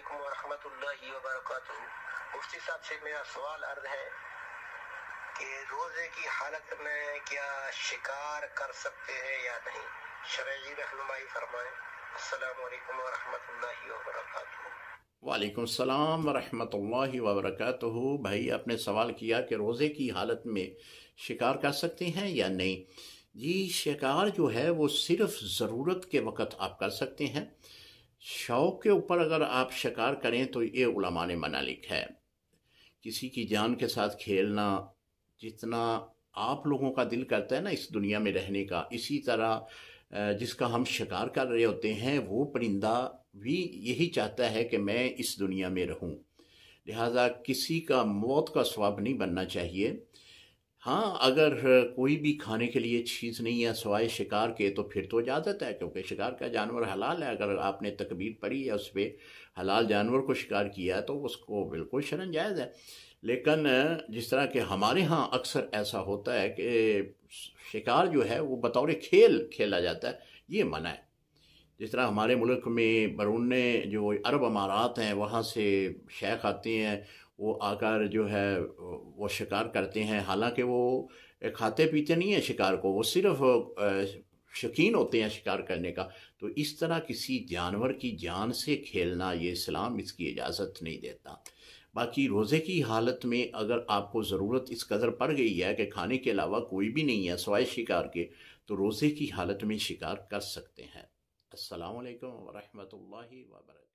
علیکم ورحمۃ اللہ وبرکاتہ۔ مفتی صاحب سے میرا سوال عرض ہے کہ روزے کی حالت میں کیا شکار کر سکتے ہیں یا نہیں؟ شرعی رہنمائی فرمائیں۔ السلام علیکم ورحمۃ اللہ وبرکاتہ۔ وعلیکم السلام ورحمۃ اللہ وبرکاتہ۔ بھائی آپ نے سوال کیا کہ روزے کی حالت میں شکار کر سکتے ہیں یا نہیں؟ جی، شکار جو ہے وہ صرف ضرورت کے وقت آپ کر سکتے ہیں۔ شوق کے اوپر اگر آپ شکار کریں تو یہ علماء نے منع لکھا ہے۔ کسی کی جان کے ساتھ کھیلنا، جتنا آپ لوگوں کا دل کرتا ہے نا اس دنیا میں رہنے کا، اسی طرح جس کا ہم شکار کر رہے ہوتے ہیں وہ پرندہ بھی یہی چاہتا ہے کہ میں اس دنیا میں رہوں۔ لہٰذا کسی کا موت کا سبب نہیں بننا چاہیے۔ ہاں، اگر کوئی بھی کھانے کے لیے چیز نہیں ہے سوائے شکار کے تو پھر تو اجازت ہے، کیونکہ شکار کا جانور حلال ہے۔ اگر آپ نے تکبیر پڑھی ہے اس پہ حلال جانور کو شکار کیا ہے تو اس کو بالکل شرعاً جائز ہے۔ لیکن جس طرح کہ ہمارے ہاں اکثر ایسا ہوتا ہے کہ شکار جو ہے وہ بطور کھیل کھیلا جاتا ہے، یہ منع ہے۔ جس طرح ہمارے ملک میں بیرون جو عرب امارات ہیں وہاں سے شیخ آتے ہیں، وہ آ کر جو ہے وہ شکار کرتے ہیں، حالانکہ وہ کھاتے پیتے نہیں ہیں شکار کو، وہ صرف شوقین ہوتے ہیں شکار کرنے کا۔ تو اس طرح کسی جانور کی جان سے کھیلنا، یہ اسلام اس کی اجازت نہیں دیتا۔ باقی روزے کی حالت میں اگر آپ کو ضرورت اس قدر پڑ گئی ہے کہ کھانے کے علاوہ کوئی بھی نہیں ہے سوائے شکار کے، تو روزے کی حالت میں شکار کر سکتے ہیں۔ السلام علیکم ورحمۃ اللہ وبرکاتہ۔